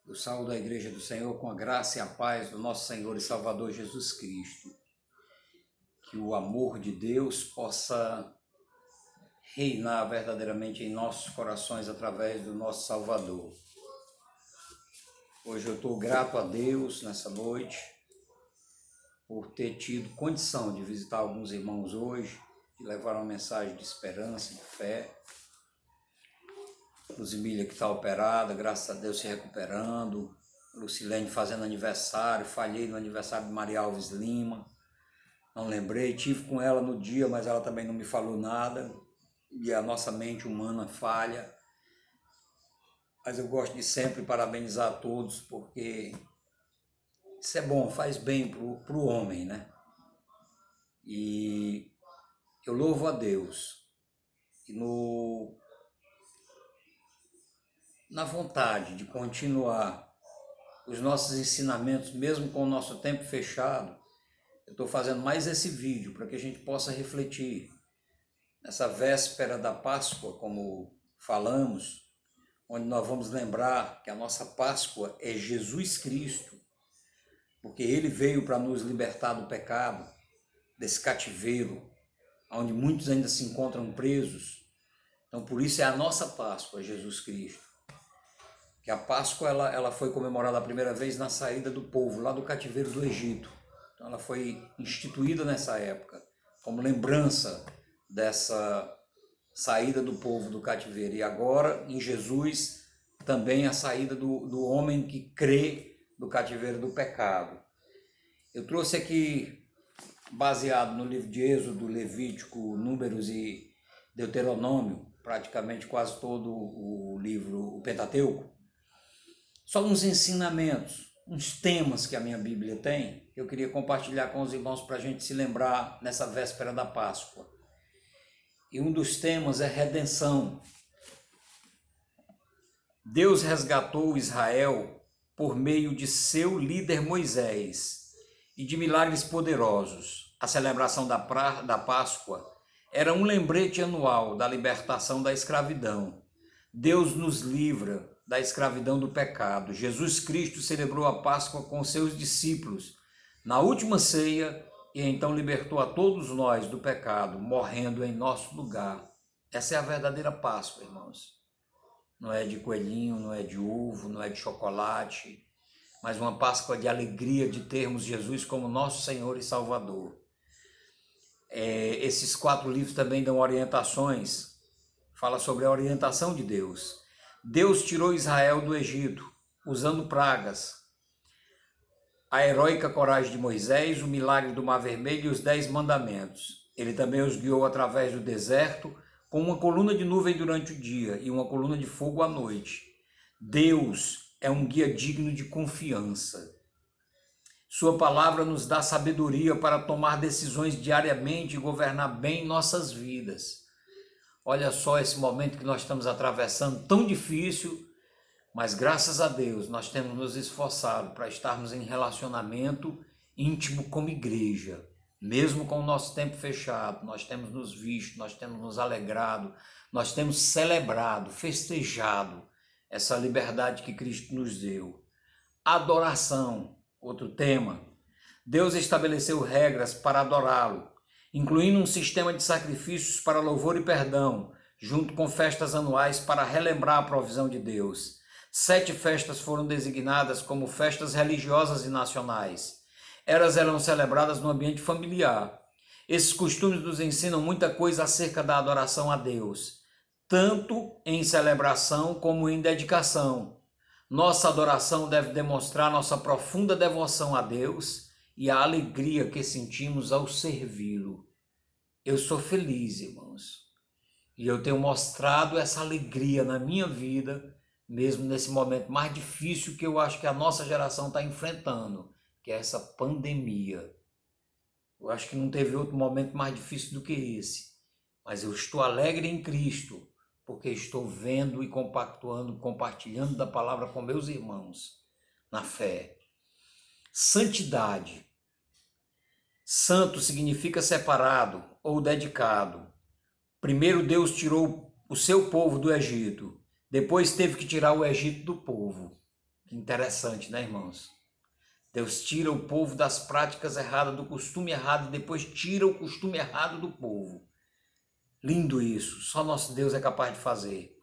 Eu saúdo a Igreja do Senhor com a graça e a paz do nosso Senhor e Salvador Jesus Cristo. Que o amor de Deus possa reinar verdadeiramente em nossos corações através do nosso Salvador. Hoje eu estou grato a Deus nessa noite por ter tido condição de visitar alguns irmãos hoje, de levar uma mensagem de esperança, de fé. Luzimília que está operada, graças a Deus se recuperando. Lucilene fazendo aniversário, falhei no aniversário de Maria Alves Lima. Não lembrei, tive com ela no dia, mas ela também não me falou nada. E a nossa mente humana falha. Mas eu gosto de sempre parabenizar a todos, porque isso é bom, faz bem para o homem, né? E eu louvo a Deus. E na vontade de continuar os nossos ensinamentos, mesmo com o nosso tempo fechado, eu estou fazendo mais esse vídeo para que a gente possa refletir nessa véspera da Páscoa, como falamos, onde nós vamos lembrar que a nossa Páscoa é Jesus Cristo, porque Ele veio para nos libertar do pecado, desse cativeiro, onde muitos ainda se encontram presos. Então, por isso é a nossa Páscoa, Jesus Cristo. Que a Páscoa ela foi comemorada a primeira vez na saída do povo, lá do cativeiro do Egito. Então ela foi instituída nessa época, como lembrança dessa saída do povo do cativeiro. E agora, em Jesus, também a saída do homem que crê do cativeiro do pecado. Eu trouxe aqui, baseado no livro de Êxodo, Levítico, Números e Deuteronômio, praticamente quase todo o livro, o Pentateuco, só uns ensinamentos, uns temas que a minha Bíblia tem, que eu queria compartilhar com os irmãos para a gente se lembrar nessa véspera da Páscoa. E um dos temas é redenção. Deus resgatou Israel por meio de seu líder Moisés e de milagres poderosos. A celebração da Páscoa era um lembrete anual da libertação da escravidão. Deus nos livra da escravidão do pecado. Jesus Cristo celebrou a Páscoa com seus discípulos na última ceia e então libertou a todos nós do pecado, morrendo em nosso lugar. Essa é a verdadeira Páscoa, irmãos. Não é de coelhinho, não é de ovo, não é de chocolate, mas uma Páscoa de alegria de termos Jesus como nosso Senhor e Salvador. Esses 4 livros também dão orientações, fala sobre a orientação de Deus. Deus tirou Israel do Egito, usando pragas. A heróica coragem de Moisés, o milagre do Mar Vermelho e os 10 mandamentos. Ele também os guiou através do deserto, com uma coluna de nuvem durante o dia e uma coluna de fogo à noite. Deus é um guia digno de confiança. Sua palavra nos dá sabedoria para tomar decisões diariamente e governar bem nossas vidas. Olha só esse momento que nós estamos atravessando, tão difícil, mas graças a Deus nós temos nos esforçado para estarmos em relacionamento íntimo como igreja. Mesmo com o nosso tempo fechado, nós temos nos visto, nós temos nos alegrado, nós temos celebrado, festejado essa liberdade que Cristo nos deu. Adoração, outro tema. Deus estabeleceu regras para adorá-lo, incluindo um sistema de sacrifícios para louvor e perdão, junto com festas anuais para relembrar a provisão de Deus. 7 festas foram designadas como festas religiosas e nacionais. Elas eram celebradas no ambiente familiar. Esses costumes nos ensinam muita coisa acerca da adoração a Deus, tanto em celebração como em dedicação. Nossa adoração deve demonstrar nossa profunda devoção a Deus e a alegria que sentimos ao servi-lo. Eu sou feliz, irmãos, e eu tenho mostrado essa alegria na minha vida, mesmo nesse momento mais difícil que eu acho que a nossa geração está enfrentando, que é essa pandemia. Eu acho que não teve outro momento mais difícil do que esse, mas eu estou alegre em Cristo, porque estou vendo e compactuando, compartilhando da palavra com meus irmãos, na fé. Santidade. Santo significa separado ou dedicado. Primeiro Deus tirou o seu povo do Egito, depois teve que tirar o Egito do povo. Que interessante, né, irmãos? Deus tira o povo das práticas erradas, do costume errado, e depois tira o costume errado do povo. Lindo isso, só nosso Deus é capaz de fazer.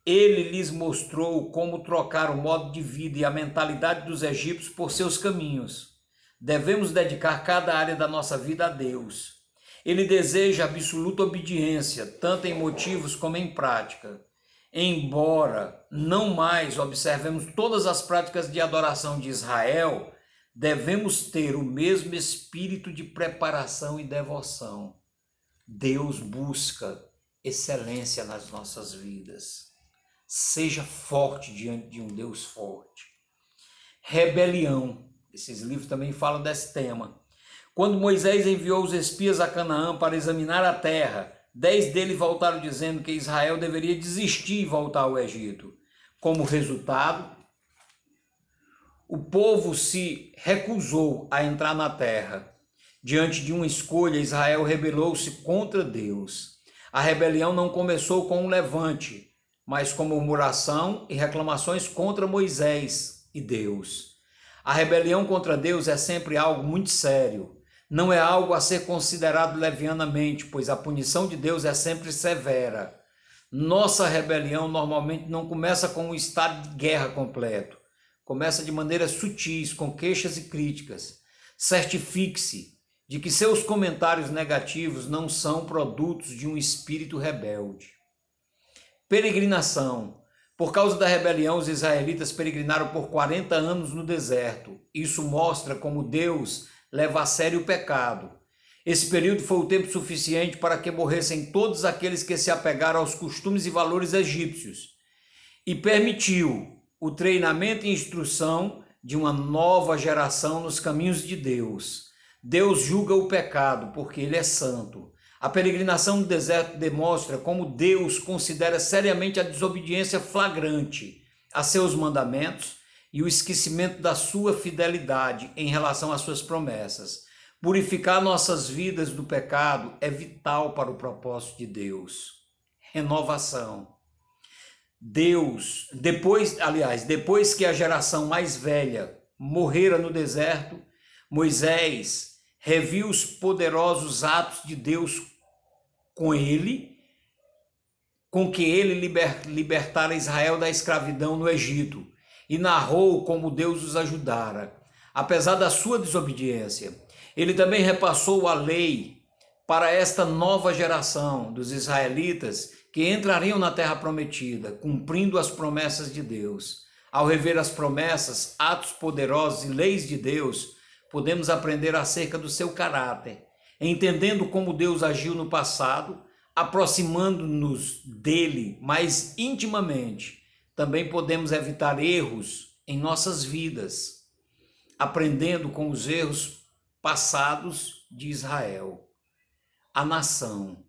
Ele lhes mostrou como trocar o modo de vida e a mentalidade dos egípcios por seus caminhos. Devemos dedicar cada área da nossa vida a Deus. Ele deseja absoluta obediência, tanto em motivos como em prática. Embora não mais observemos todas as práticas de adoração de Israel, devemos ter o mesmo espírito de preparação e devoção. Deus busca excelência nas nossas vidas. Seja forte diante de um Deus forte. Rebelião. Esses livros também falam desse tema. Quando Moisés enviou os espias a Canaã para examinar a terra, 10 deles voltaram dizendo que Israel deveria desistir e voltar ao Egito. Como resultado, o povo se recusou a entrar na terra. Diante de uma escolha, Israel rebelou-se contra Deus. A rebelião não começou com um levante, mas com murmuração e reclamações contra Moisés e Deus. A rebelião contra Deus é sempre algo muito sério. Não é algo a ser considerado levianamente, pois a punição de Deus é sempre severa. Nossa rebelião normalmente não começa com um estado de guerra completo. Começa de maneiras sutis, com queixas e críticas. Certifique-se de que seus comentários negativos não são produtos de um espírito rebelde. Peregrinação. Por causa da rebelião, os israelitas peregrinaram por 40 anos no deserto. Isso mostra como Deus leva a sério o pecado. Esse período foi o tempo suficiente para que morressem todos aqueles que se apegaram aos costumes e valores egípcios e permitiu o treinamento e instrução de uma nova geração nos caminhos de Deus. Deus julga o pecado porque Ele é santo. A peregrinação no deserto demonstra como Deus considera seriamente a desobediência flagrante a seus mandamentos e o esquecimento da sua fidelidade em relação às suas promessas. Purificar nossas vidas do pecado é vital para o propósito de Deus. Renovação. Depois que a geração mais velha morrera no deserto, Moisés reviu os poderosos atos de Deus com que ele libertara Israel da escravidão no Egito, e narrou como Deus os ajudara, apesar da sua desobediência. Ele também repassou a lei para esta nova geração dos israelitas que entrariam na terra prometida, cumprindo as promessas de Deus. Ao rever as promessas, atos poderosos e leis de Deus, podemos aprender acerca do seu caráter, entendendo como Deus agiu no passado, aproximando-nos dele mais intimamente. Também podemos evitar erros em nossas vidas, aprendendo com os erros passados de Israel. A nação.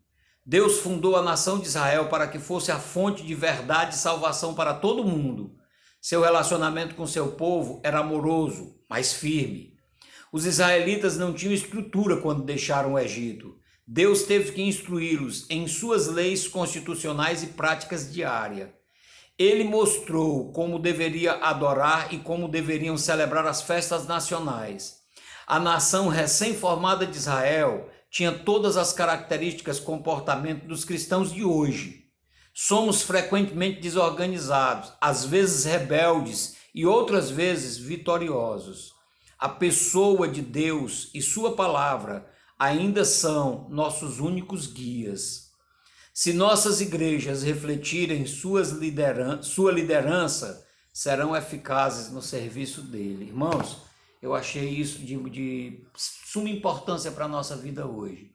Deus fundou a nação de Israel para que fosse a fonte de verdade e salvação para todo mundo. Seu relacionamento com seu povo era amoroso, mas firme. Os israelitas não tinham estrutura quando deixaram o Egito. Deus teve que instruí-los em suas leis constitucionais e práticas diárias. Ele mostrou como deveria adorar e como deveriam celebrar as festas nacionais. A nação recém-formada de Israel tinha todas as características e comportamento dos cristãos de hoje. Somos frequentemente desorganizados, às vezes rebeldes e outras vezes vitoriosos. A pessoa de Deus e sua palavra ainda são nossos únicos guias. Se nossas igrejas refletirem sua liderança, serão eficazes no serviço dele. Irmãos, eu achei isso de suma importância para a nossa vida hoje.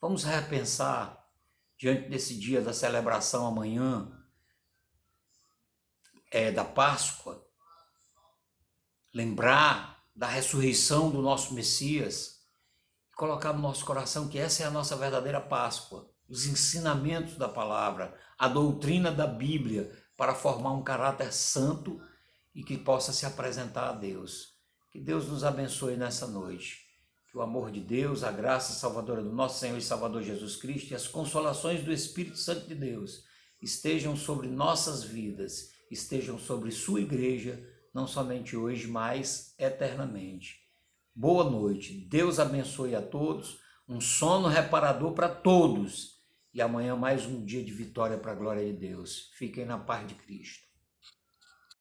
Vamos repensar, diante desse dia da celebração amanhã, da Páscoa, lembrar da ressurreição do nosso Messias, colocar no nosso coração que essa é a nossa verdadeira Páscoa, os ensinamentos da palavra, a doutrina da Bíblia, para formar um caráter santo e que possa se apresentar a Deus. Que Deus nos abençoe nessa noite. Que o amor de Deus, a graça salvadora do nosso Senhor e Salvador Jesus Cristo e as consolações do Espírito Santo de Deus estejam sobre nossas vidas, estejam sobre sua igreja, não somente hoje, mas eternamente. Boa noite, Deus abençoe a todos, um sono reparador para todos, e amanhã mais um dia de vitória para a glória de Deus. Fiquem na paz de Cristo.